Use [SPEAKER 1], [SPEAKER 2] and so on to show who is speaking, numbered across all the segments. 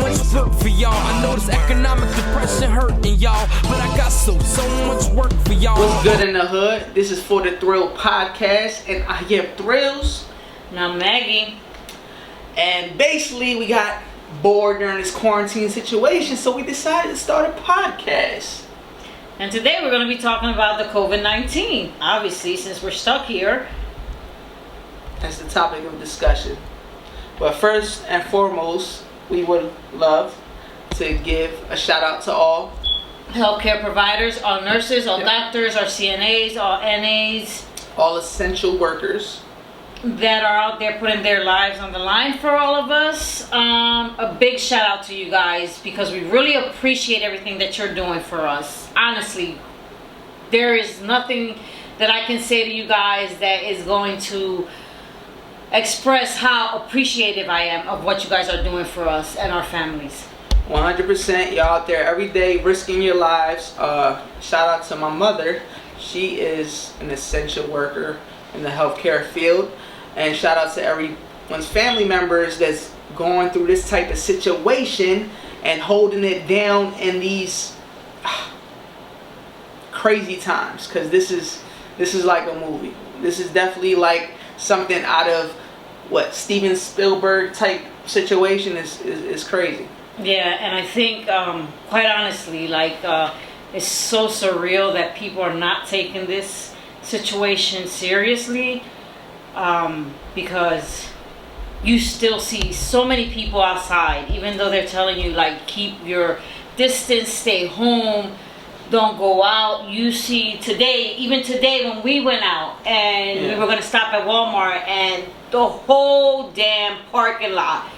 [SPEAKER 1] much work for y'all. I know this economic depression hurting y'all, but I got so much work for y'all.
[SPEAKER 2] What's good in the hood? This is for the Thrillz podcast, and I am Thrillz.
[SPEAKER 3] And I'm Maggie.
[SPEAKER 2] And basically, we got bored during this quarantine situation, so we decided to start a podcast.
[SPEAKER 3] And today we're going to be talking about the COVID-19. Obviously, since we're stuck here.
[SPEAKER 2] That's the topic of discussion. But first and foremost, we would love to give a shout out to all
[SPEAKER 3] healthcare providers, all nurses, all doctors, our CNAs, all NAs.
[SPEAKER 2] All essential workers
[SPEAKER 3] that are out there putting their lives on the line for all of us. A big shout out to you guys because we really appreciate everything that you're doing for us. Honestly, there is nothing that I can say to you guys that is going to express how appreciative I am of what you guys are doing for us and our families.
[SPEAKER 2] 100%. Y'all out there every day risking your lives. Shout out to my mother. She is an essential worker in the healthcare field. And shout out to everyone's family members that's going through this type of situation and holding it down in these crazy times. Because this is like a movie. This is definitely like something out of what Steven Spielberg type situation is crazy.
[SPEAKER 3] Yeah, and I think quite honestly, it's so surreal that people are not taking this situation seriously, because you still see so many people outside, even though they're telling you keep your distance, stay home, don't go out. You see even today when we went out and we were going to stop at Walmart and the whole damn parking lot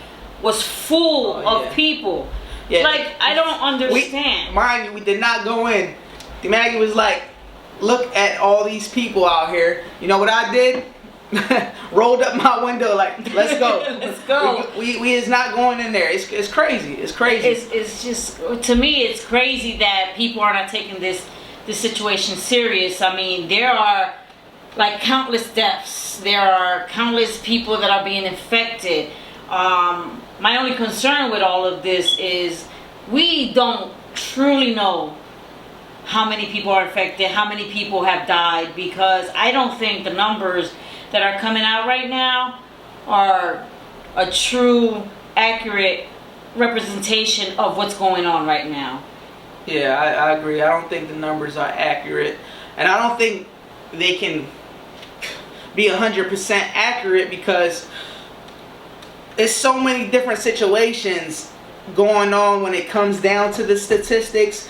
[SPEAKER 3] was full of people. I don't understand.
[SPEAKER 2] Mind you, we did not go in. Maggie was like, look at all these people out here. You know what I did? Rolled up my window let's go.
[SPEAKER 3] Let's go.
[SPEAKER 2] We is not going in there. It's crazy. It's crazy.
[SPEAKER 3] It's just, to me, it's crazy that people are not taking this situation serious. I mean, there are countless deaths. There are countless people that are being infected. My only concern with all of this is we don't truly know how many people are infected, how many people have died, because I don't think the numbers that are coming out right now are a true, accurate representation of what's going on right now.
[SPEAKER 2] Yeah, I agree. I don't think the numbers are accurate, and I don't think they can be 100% accurate because there's so many different situations going on when it comes down to the statistics,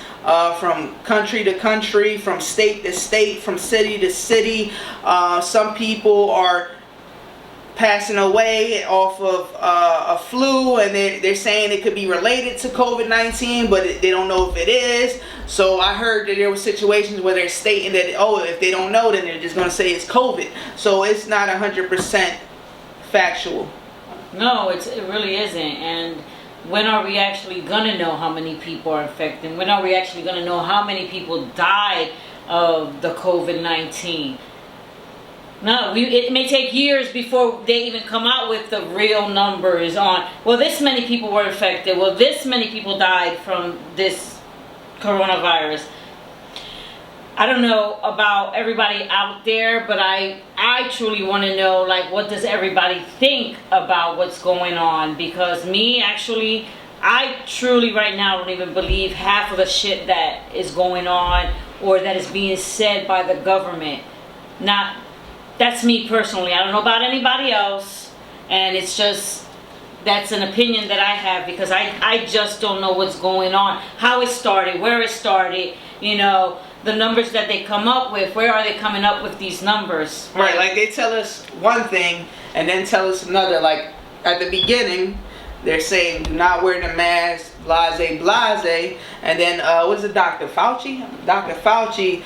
[SPEAKER 2] from country to country, from state to state, from city to city. Some people are passing away off of a flu, and they're saying it could be related to COVID-19, but they don't know if it is. So I heard that there were situations where they're stating that, if they don't know, then they're just going to say it's COVID. So it's not 100% factual.
[SPEAKER 3] No, it really isn't. And when are we actually going to know how many people are infected? When are we actually going to know how many people died of the COVID-19? No, it may take years before they even come out with the real numbers on, well, this many people were infected. Well, this many people died from this coronavirus. I don't know about everybody out there, but I truly want to know, what does everybody think about what's going on? Because I truly right now don't even believe half of the shit that is going on or that is being said by the government. That's me personally. I don't know about anybody else, and it's just, that's an opinion that I have because I just don't know what's going on, how it started, where it started, the numbers that they come up with, where are they coming up with these numbers?
[SPEAKER 2] Right, they tell us one thing and then tell us another. At the beginning, they're saying do not wear the mask, blase, blase. And then, what is it, Dr. Fauci? Dr. Fauci,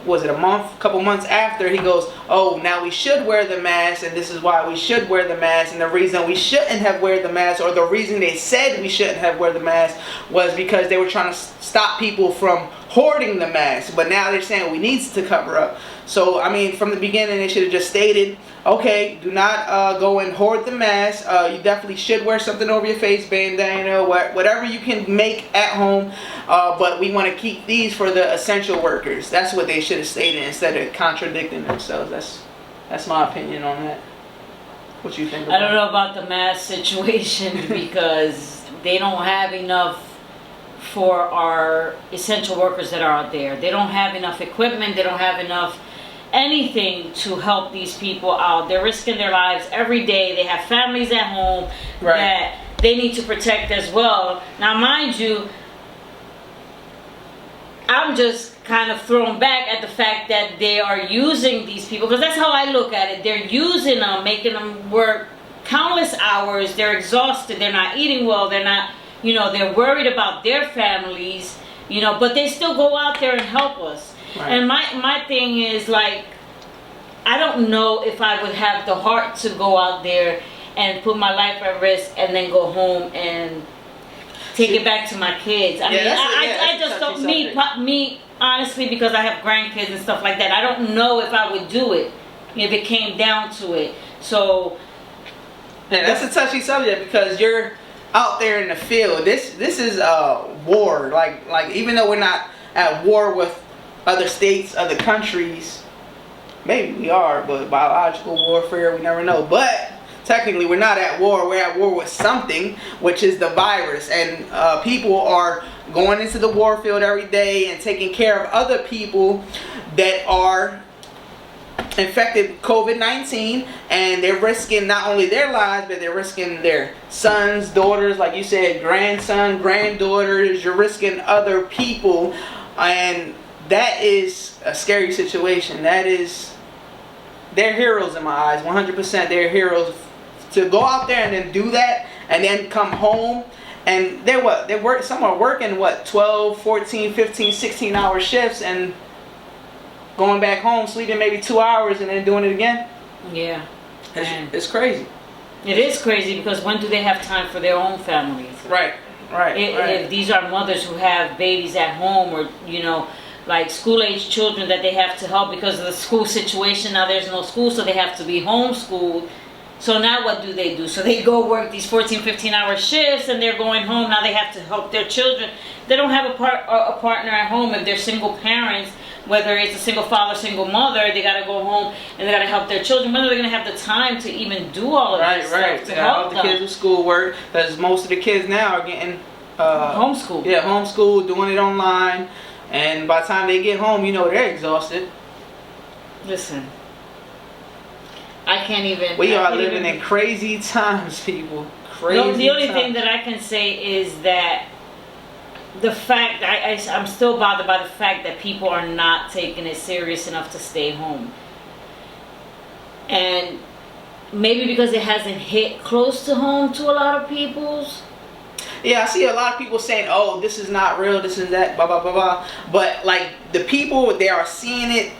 [SPEAKER 2] was it a couple months after, he goes, now we should wear the mask, and this is why we should wear the mask, and the reason we shouldn't have wear the mask, or the reason they said we shouldn't have wear the mask, was because they were trying to stop people from hoarding the mask. But now they're saying we need to cover up. So I mean, from the beginning, they should have just stated, okay, do not go and hoard the mask. You definitely should wear something over your face, bandana, whatever you can make at home. But we want to keep these for the essential workers. That's what they should have stated instead of contradicting themselves. That's my opinion on that. What you think about
[SPEAKER 3] I don't know about the mask situation because they don't have enough for our essential workers that are out there. They don't have enough equipment. They don't have enough anything to help these people out. They're risking their lives every day. They have families at home that they need to protect as well. Now, mind you, I'm just kind of thrown back at the fact that they are using these people, because that's how I look at it. They're using them, making them work countless hours. They're exhausted. They're not eating well. They're not, they're worried about their families, but they still go out there and help us. Right. And my thing is, like, I don't know if I would have the heart to go out there and put my life at risk and then go home and take it back to my kids. I just don't, me honestly, because I have grandkids and stuff like that, I don't know if I would do it if it came down to it. So
[SPEAKER 2] yeah, that's a touchy subject because you're out there in the field. This is a war. Like even though we're not at war with other states, other countries, maybe we are, but biological warfare, we never know. But technically, we're not at war. We're at war with something, which is the virus. And people are going into the war field every day and taking care of other people that are infected with COVID-19. And they're risking not only their lives, but they're risking their sons, daughters, like you said, grandson, granddaughters. You're risking other people. And that is a scary situation. They're heroes in my eyes. 100% they're heroes. To go out there and then do that and then come home and some are working 12, 14, 15, 16 hour shifts and going back home, sleeping maybe 2 hours and then doing it again.
[SPEAKER 3] Yeah.
[SPEAKER 2] It's crazy.
[SPEAKER 3] It is crazy because when do they have time for their own families?
[SPEAKER 2] Right.
[SPEAKER 3] If these are mothers who have babies at home or, like school-age children that they have to help because of the school situation. Now there's no school, so they have to be homeschooled. So now what do? So they go work these 14, 15-hour shifts and they're going home. Now they have to help their children. They don't have a partner at home. If they're single parents, whether it's a single father, single mother, they got to go home and they got to help their children. When are they going to have the time to even do all of this stuff to help
[SPEAKER 2] the kids with schoolwork? Because most of the kids now are getting
[SPEAKER 3] homeschooled.
[SPEAKER 2] Yeah, homeschooled, doing it online. And by the time they get home, they're exhausted.
[SPEAKER 3] Listen. I can't even.
[SPEAKER 2] We are living in crazy times, people. Crazy.
[SPEAKER 3] The only thing that I can say is that the fact I'm still bothered by the fact that people are not taking it serious enough to stay home, and maybe because it hasn't hit close to home to a lot of people's.
[SPEAKER 2] Yeah, I see a lot of people saying, "Oh, this is not real. This is that." Blah blah blah blah. But like the people, they are seeing it.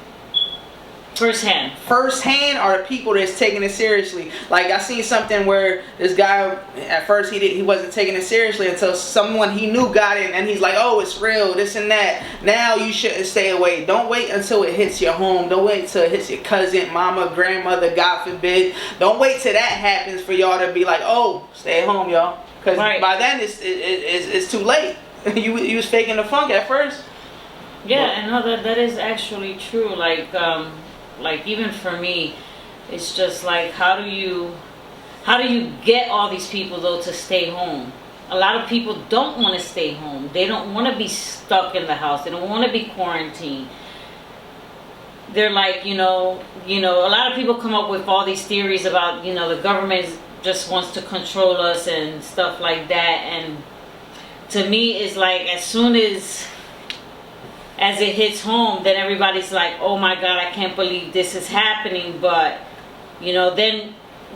[SPEAKER 2] Firsthand are the people that's taking it seriously. Like I seen something where this guy at first he wasn't taking it seriously until someone he knew got it and he's like, oh, it's real, this and that. Now you shouldn't stay away. Don't wait until it hits your home. Don't wait until it hits your cousin, mama, grandmother, God forbid. Don't wait till that happens for y'all to be like, oh, stay at home, y'all. Because by then it's too late. you was faking the funk at first.
[SPEAKER 3] Yeah, and no, that is actually true. Like even for me, it's just like how do you get all these people though to stay home? A lot of people don't want to stay home. They don't want to be stuck in the house. They don't want to be quarantined. They're like, a lot of people come up with all these theories about, the government just wants to control us and stuff like that. And to me, it's like as soon as it hits home, then everybody's like, oh my God, I can't believe this is happening. But,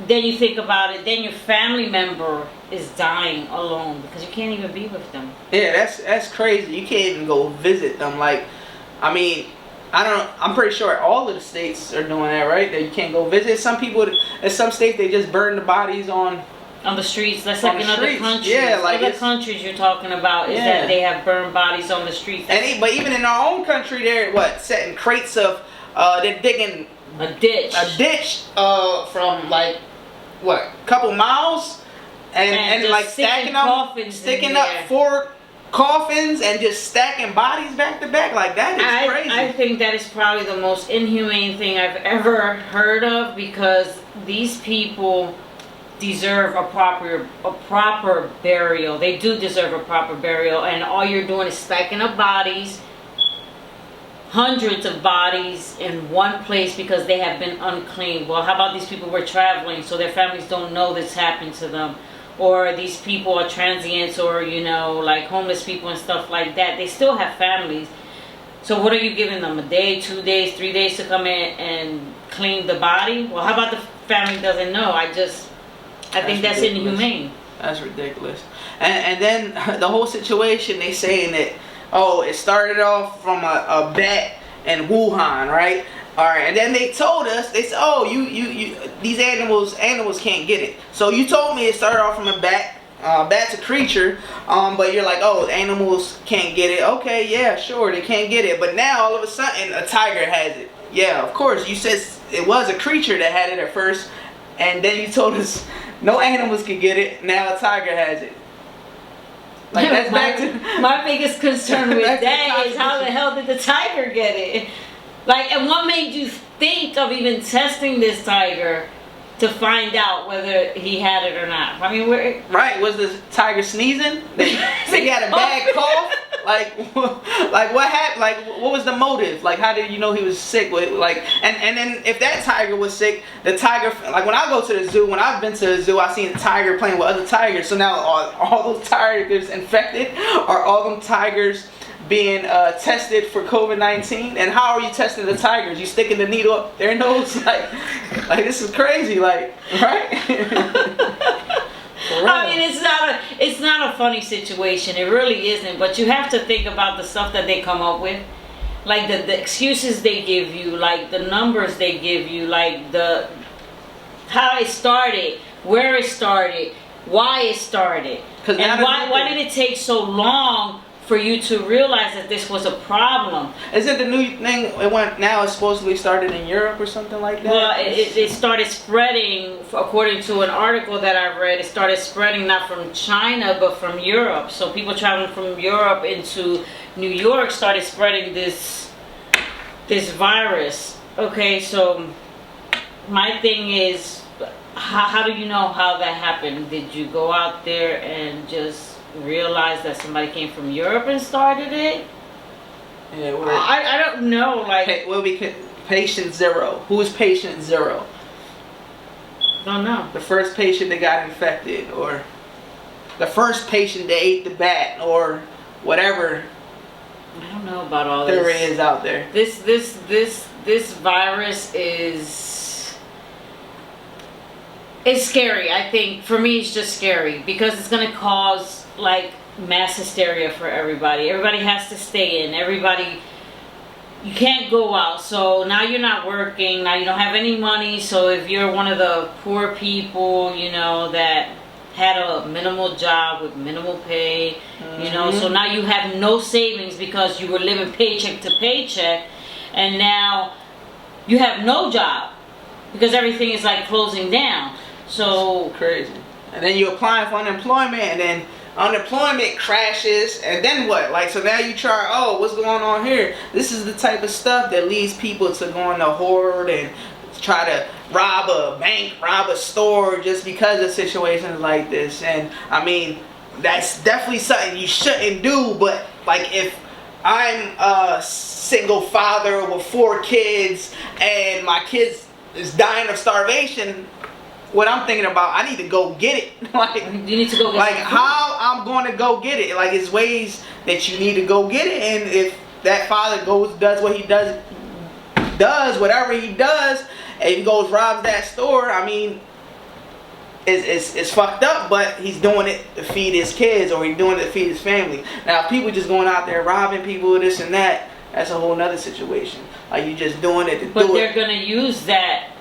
[SPEAKER 3] then you think about it, then your family member is dying alone because you can't even be with them.
[SPEAKER 2] Yeah, that's crazy. You can't even go visit them. I'm pretty sure all of the states are doing that, right? That you can't go visit. Some people, in some states, they just burn the bodies on
[SPEAKER 3] the streets. That's like in other countries.
[SPEAKER 2] Yeah, like
[SPEAKER 3] other countries you're talking about is that they have burned bodies on the streets.
[SPEAKER 2] But even in our own country, they're setting crates of they're digging
[SPEAKER 3] a ditch
[SPEAKER 2] from like what, couple miles, and like sticking up 4 coffins and just stacking bodies back to back. Like, that is crazy.
[SPEAKER 3] I think that is probably the most inhumane thing I've ever heard of, because these people deserve a proper burial. They do deserve a proper burial, and all you're doing is stacking up bodies, hundreds of bodies in one place because they have been unclean. Well, how about these people were traveling, so their families don't know this happened to them? Or these people are transients, or, you know, like homeless people and stuff like that. They still have families. So what are you giving them? A day, 2 days, 3 days to come in and clean the body? Well, how about the family doesn't know? I think that's inhumane.
[SPEAKER 2] That's ridiculous. And then the whole situation, they saying that, oh, it started off from a bat in Wuhan, right? All right, and then they told us, they said, oh, you these animals can't get it. So you told me it started off from a bat. Bat's a creature, but you're like, oh, animals can't get it. Okay, yeah, sure, they can't get it. But now all of a sudden, a tiger has it. Yeah, of course. You said it was a creature that had it at first, and then you told us no animals can get it. Now a tiger has it. Like, that's
[SPEAKER 3] my biggest concern with that is, how the hell did the tiger get it? Like, and what made you think of even testing this tiger to find out whether he had it or not? I mean,
[SPEAKER 2] right? Was the tiger sneezing? They had a bad cough. Like what happened? Like, what was the motive? Like, how did you know he was sick? Like, and then if that tiger was sick, the tiger, like when I go to the zoo, when I've been to the zoo, I've seen a tiger playing with other tigers. So now all those tigers infected? Are all them tigers being tested for COVID-19? And how are you testing the tigers? You sticking the needle up their nose? Like this is crazy, like, right?
[SPEAKER 3] I mean, it's not a funny situation. It really isn't. But you have to think about the stuff that they come up with, like the excuses they give you, like the numbers they give you, like how it started, where it started, why it started, and why did it take so long for you to realize that this was a problem.
[SPEAKER 2] Is it the new thing? It's supposedly started in Europe or something like that?
[SPEAKER 3] Well, it started spreading, according to an article that I read, it started spreading not from China but from Europe. So people traveling from Europe into New York started spreading this virus. Okay, so my thing is, how do you know how that happened? Did you go out there and just realize that somebody came from Europe and started it?
[SPEAKER 2] Yeah,
[SPEAKER 3] I don't know. Like,
[SPEAKER 2] will be patient 0. Who is patient 0?
[SPEAKER 3] Don't know.
[SPEAKER 2] The first patient that got infected, or the first patient that ate the bat, or whatever.
[SPEAKER 3] I don't know about all this.
[SPEAKER 2] There is out there.
[SPEAKER 3] This virus it's scary. I think for me it's just scary because it's gonna cause like mass hysteria for everybody. Everybody has to stay in. You can't go out. So now you're not working. Now you don't have any money. So if you're one of the poor people, you know, that had a minimal job with minimal pay, you know, so now you have no savings because you were living paycheck to paycheck, and now you have no job because everything is like closing down. So
[SPEAKER 2] crazy. And then you're applying for unemployment, and then unemployment crashes, and then what? Like, so now you try, oh, what's going on here? This is the type of stuff that leads people to go on the hoard and try to rob a bank, rob a store, just because of situations like this. And I mean, that's definitely something you shouldn't do. But like, if I'm a single father with 4 kids and my kids is dying of starvation, what I'm thinking about, I need to go get it. Like,
[SPEAKER 3] you need to go get
[SPEAKER 2] like how I'm going to go get it. Like, it's ways that you need to go get it. And if that father does what he does whatever he does, and he goes robs that store, I mean, it's fucked up, but he's doing it to feed his kids, or he's doing it to feed his family. Now, if people just going out there robbing people, this and that, that's a whole nother situation. Like, you just doing it to do it.
[SPEAKER 3] But they're going to use that.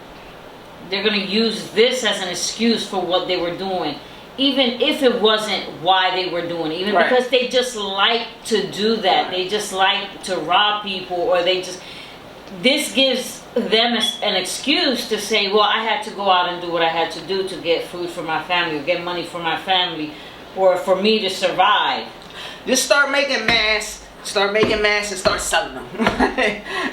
[SPEAKER 3] They're going to use this as an excuse for what they were doing, even if it wasn't why they were doing it. Even because they just like to do that. They just like to rob people, or they just... this gives them an excuse to say, well, I had to go out and do what I had to do to get food for my family, or get money for my family, or for me to survive.
[SPEAKER 2] Just start making masks. Start making masks and start selling them.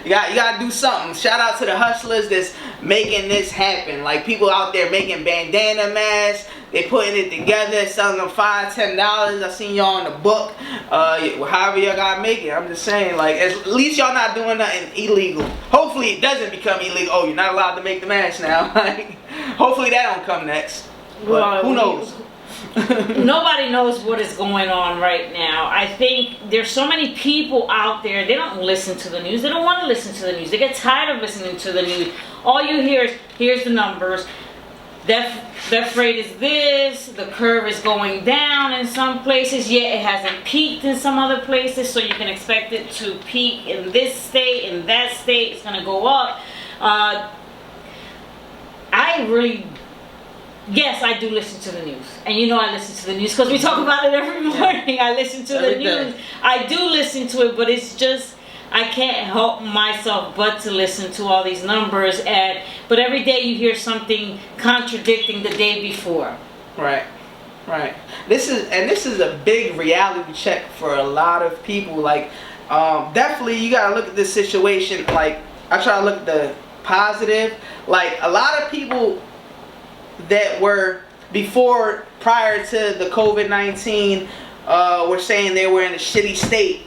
[SPEAKER 2] you gotta do something. Shout out to the hustlers that's making this happen. Like people out there making bandana masks. They putting it together, selling them $5-10. I seen y'all in the book. However y'all gotta make it. I'm just saying, like, at least y'all not doing nothing illegal. Hopefully it doesn't become illegal. Oh, you're not allowed to make the mask now. Like, hopefully that don't come next. But
[SPEAKER 3] Well,
[SPEAKER 2] who knows?
[SPEAKER 3] Nobody knows what is going on right now. I think there's so many people out there, they don't listen to the news. They don't want to listen to the news. They get tired of listening to the news. All you hear is, here's the numbers. Death rate is this. The curve is going down in some places. Yet it hasn't peaked in some other places. So you can expect it to peak in this state, in that state. It's going to go up. Yes, I do listen to the news. And you know I listen to the news because we talk about it every morning. I listen to the news. I do listen to it, but it's just, I can't help myself but to listen to all these numbers. But every day you hear something contradicting the day before.
[SPEAKER 2] Right. This is a big reality check for a lot of people. Like, definitely you gotta look at this situation. Like, I try to look at the positive. Like, a lot of people that were prior to the COVID-19 were saying they were in a shitty state,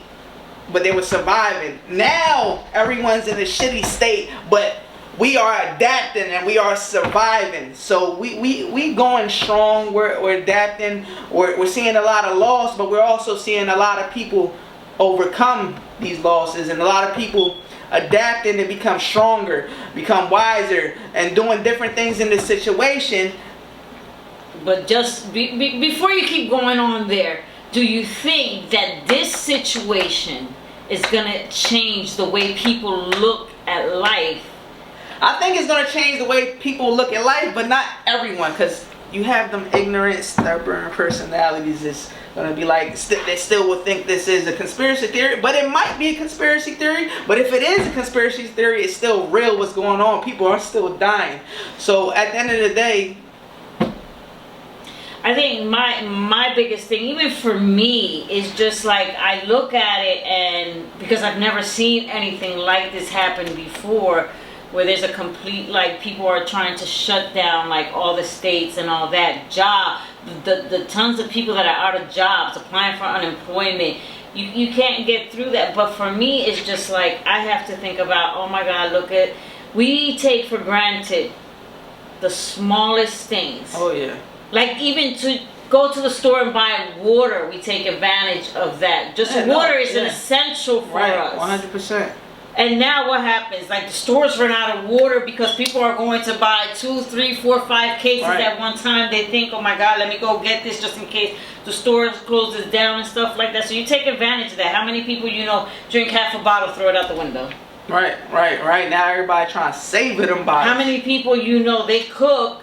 [SPEAKER 2] but they were surviving. Now everyone's in a shitty state, but we are adapting and we are surviving. So we going strong. We're adapting. We're seeing a lot of loss, but we're also seeing a lot of people overcome these losses, and a lot of people adapting to become stronger, become wiser, and doing different things in this situation.
[SPEAKER 3] But just before you keep going on there, do you think that this situation is going to change the way people look at life?
[SPEAKER 2] I think it's going to change the way people look at life, but not everyone, because you have them ignorant, stubborn personalities that's going to be like, they still will think this is a conspiracy theory, but it might be a conspiracy theory. But if it is a conspiracy theory, it's still real what's going on. People are still dying. So at the end of the day,
[SPEAKER 3] I think my biggest thing, even for me, is just like, I look at it, and because I've never seen anything like this happen before, where there's a complete, like, people are trying to shut down, like, all the states and all that. The tons of people that are out of jobs, applying for unemployment. You can't get through that. But for me, it's just like, I have to think about, oh my God, we take for granted the smallest things.
[SPEAKER 2] oh yeah.
[SPEAKER 3] Like, even to go to the store and buy water, we take advantage of that. Water is an essential for us.
[SPEAKER 2] 100%.
[SPEAKER 3] And now what happens? Like, the stores run out of water because people are going to buy 2, 3, 4, 5 cases at one time. They think, oh my God, let me go get this just in case the store closes down and stuff like that. So you take advantage of that. How many people you know drink half a bottle, throw it out the window?
[SPEAKER 2] Right. Now everybody trying to save them bottles.
[SPEAKER 3] How many people you know, they cook,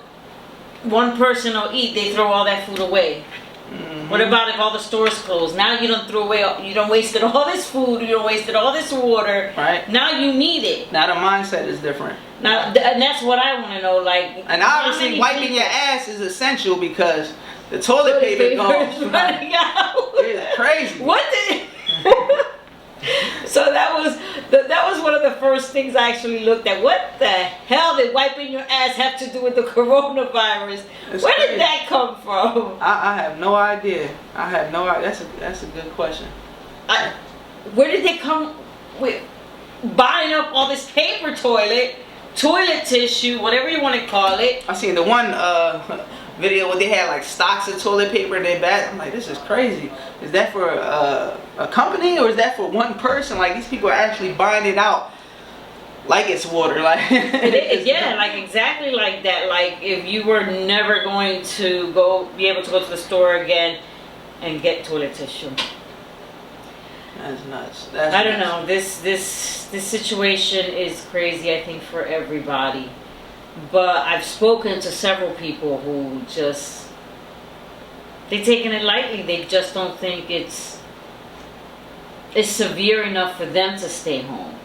[SPEAKER 3] one person will eat, they throw all that food away? Mm-hmm. What about if all the stores close? Now you don't throw away, you don't wasted all this food, you don't wasted all this water.
[SPEAKER 2] Right.
[SPEAKER 3] Now you need it.
[SPEAKER 2] Now the mindset is different.
[SPEAKER 3] Now, and that's what I want to know. Like,
[SPEAKER 2] and obviously wiping your ass is essential because the toilet paper goes
[SPEAKER 3] running out.
[SPEAKER 2] It's crazy.
[SPEAKER 3] What the? So that was one of the first things I actually looked at. What the hell did wiping your ass have to do with the coronavirus? Where did that come from?
[SPEAKER 2] I have no idea. That's a good question.
[SPEAKER 3] Where did they come with buying up all this paper toilet tissue, whatever you want to call it?
[SPEAKER 2] I seen the one video where they had like stocks of toilet paper in their bag. I'm like, this is crazy. Is that for a company or is that for one person? Like, these people are actually buying it out like it's water. Like,
[SPEAKER 3] yeah, like exactly like that. Like, if you were never going to be able to go to the store again and get toilet tissue.
[SPEAKER 2] That's nuts.
[SPEAKER 3] I don't know. This situation is crazy, I think, for everybody. But I've spoken to several people who just, they're taking it lightly. They just don't think it's severe enough for them to stay home.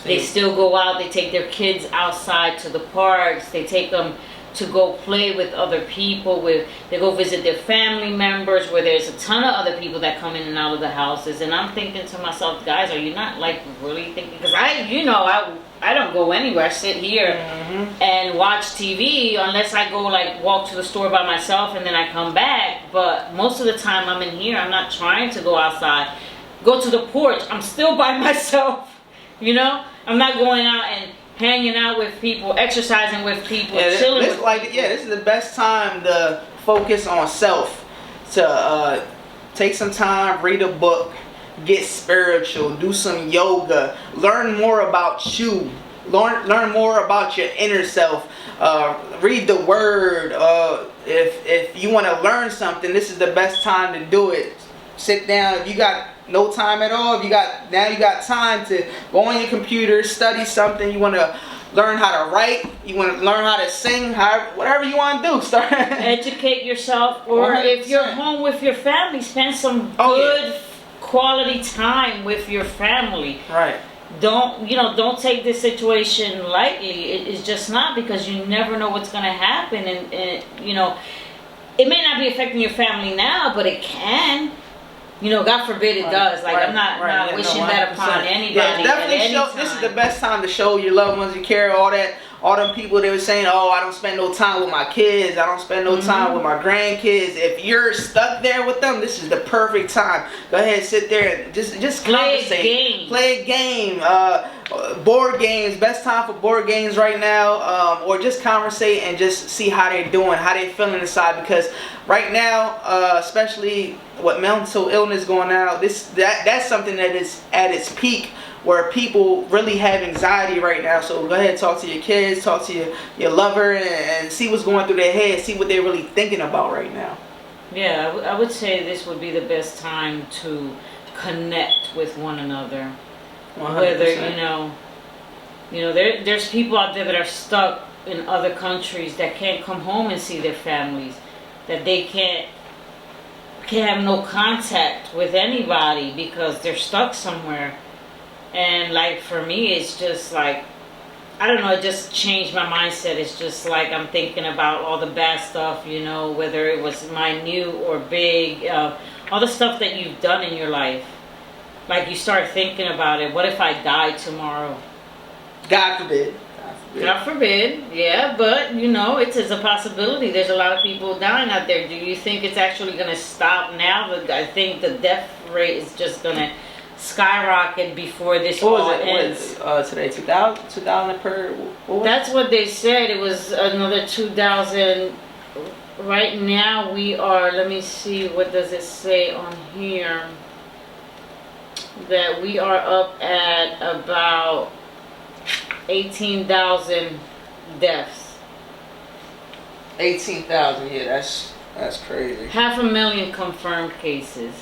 [SPEAKER 3] They still go out. They take their kids outside to the parks. They take them to go play with other people. They go visit their family members, where there's a ton of other people that come in and out of the houses. And I'm thinking to myself, guys, are you not like really thinking? Because I don't go anywhere. I sit here and watch TV unless I go like walk to the store by myself and then I come back. But most of the time I'm in here. I'm not trying to go outside. Go to the porch. I'm still by myself. You know, I'm not going out and hanging out with people, exercising with people, chilling with people.
[SPEAKER 2] This is the best time to focus on self. To take some time, read a book, get spiritual, do some yoga, learn more about you, learn more about your inner self, read the word. If you want to learn something, this is the best time to do it. Sit down. If you got no time at all, you got time to go on your computer, study something. You want to learn how to write, you want to learn how to sing, whatever you want to do, start
[SPEAKER 3] educate yourself. Or 100%. If you're home with your family, spend some good quality time with your family.
[SPEAKER 2] Right.
[SPEAKER 3] Don't take this situation lightly. It's just not, because you never know what's going to happen, and it may not be affecting your family now, but it can. God forbid it does. Like, I'm not wishing that upon anybody.
[SPEAKER 2] Yeah, definitely this is the best time to show your loved ones you care. All them people, they were saying, oh, I don't spend no time with my kids. I don't spend no time with my grandkids. If you're stuck there with them, this is the perfect time. Go ahead, sit there and just
[SPEAKER 3] play
[SPEAKER 2] conversate.
[SPEAKER 3] A game.
[SPEAKER 2] Play a game. Board games. Best time for board games right now. Or just conversate and just see how they're doing, how they're feeling inside. Because right now, especially with mental illness going out, that's something that is at its peak, where people really have anxiety right now. So go ahead, talk to your kids, talk to your lover, and see what's going through their head, see what they're really thinking about right now.
[SPEAKER 3] Yeah, I would say this would be the best time to connect with one another.
[SPEAKER 2] 100%.
[SPEAKER 3] Whether there's people out there that are stuck in other countries that can't come home and see their families, that they can't have no contact with anybody because they're stuck somewhere. And like, for me, it's just like, I don't know, it just changed my mindset. It's just like I'm thinking about all the bad stuff, whether it was minute or big, all the stuff that you've done in your life. Like, you start thinking about it. What if I die tomorrow?
[SPEAKER 2] God forbid.
[SPEAKER 3] God forbid, yeah, but it is a possibility. There's a lot of people dying out there. Do you think it's actually going to stop now? I think the death rate is just going to skyrocket before this all ends.
[SPEAKER 2] Today, 2,000 per.
[SPEAKER 3] That's what they said. It was another 2,000. Right now we are. Let me see. What does it say on here? That we are up at about 18,000 deaths.
[SPEAKER 2] 18,000. Yeah, that's crazy.
[SPEAKER 3] 500,000 confirmed cases.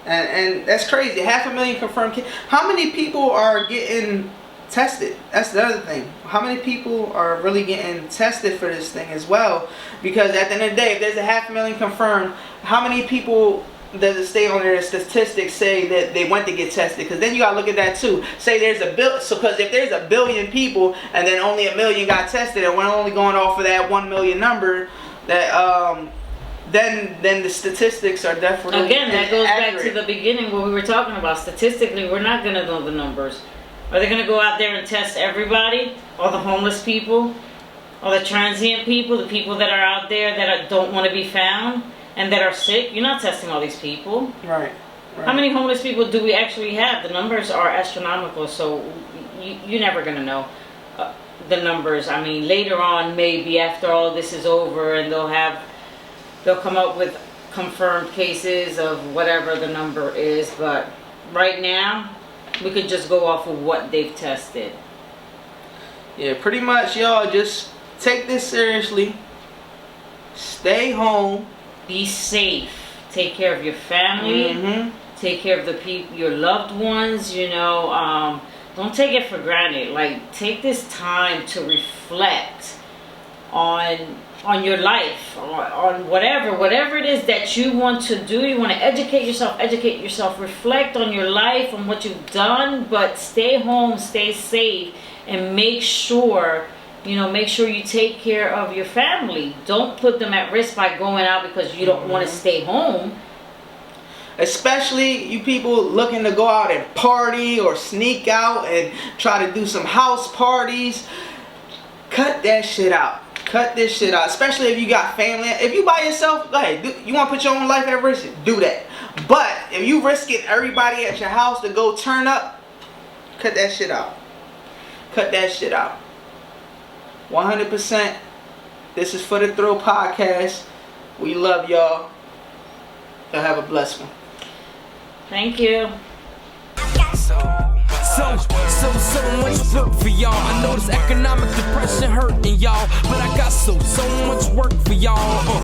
[SPEAKER 2] And that's crazy. 500,000 confirmed cases. How many people are getting tested? That's the other thing. How many people are really getting tested for this thing as well? Because at the end of the day, if there's 500,000 confirmed, how many people does it stay on their statistics say that they went to get tested? Because then you gotta look at that too. Say there's because if there's 1 billion people and then only 1 million got tested, and we're only going off of that 1 million number, that then the statistics are definitely
[SPEAKER 3] again. That goes
[SPEAKER 2] accurate.
[SPEAKER 3] back to the beginning what we were talking about. Statistically, we're not gonna know the numbers. Are they gonna go out there and test everybody? All the homeless people, all the transient people, the people that are out there that don't want to be found and that are sick? You're not testing all these people.
[SPEAKER 2] Right.
[SPEAKER 3] How many homeless people do we actually have? The numbers are astronomical, so you're never going to know the numbers. I mean, later on, maybe after all this is over, and they'll come up with confirmed cases of whatever the number is. But right now, we could just go off of what they've tested.
[SPEAKER 2] Yeah, pretty much, y'all. Just take this seriously. Stay home.
[SPEAKER 3] Be safe. Take care of your family. Take care of your loved ones. Don't take it for granted. Like, take this time to reflect on on your life, on whatever it is that you want to do. You want to educate yourself, reflect on your life, on what you've done, but stay home, stay safe, and make sure you take care of your family. Don't put them at risk by going out because you don't want to stay home.
[SPEAKER 2] Especially you people looking to go out and party or sneak out and try to do some house parties. Cut that shit out. Cut this shit out. Especially if you got family. If you by yourself, go ahead. You want to put your own life at risk? Do that. But if you risking everybody at your house to go turn up, cut that shit out. Cut that shit out. 100%. This is for the Thrill Podcast. We love y'all. Y'all have a blessed one.
[SPEAKER 3] Thank you.
[SPEAKER 1] So much work for y'all. I know this economic depression hurting y'all, but I got so much work for y'all.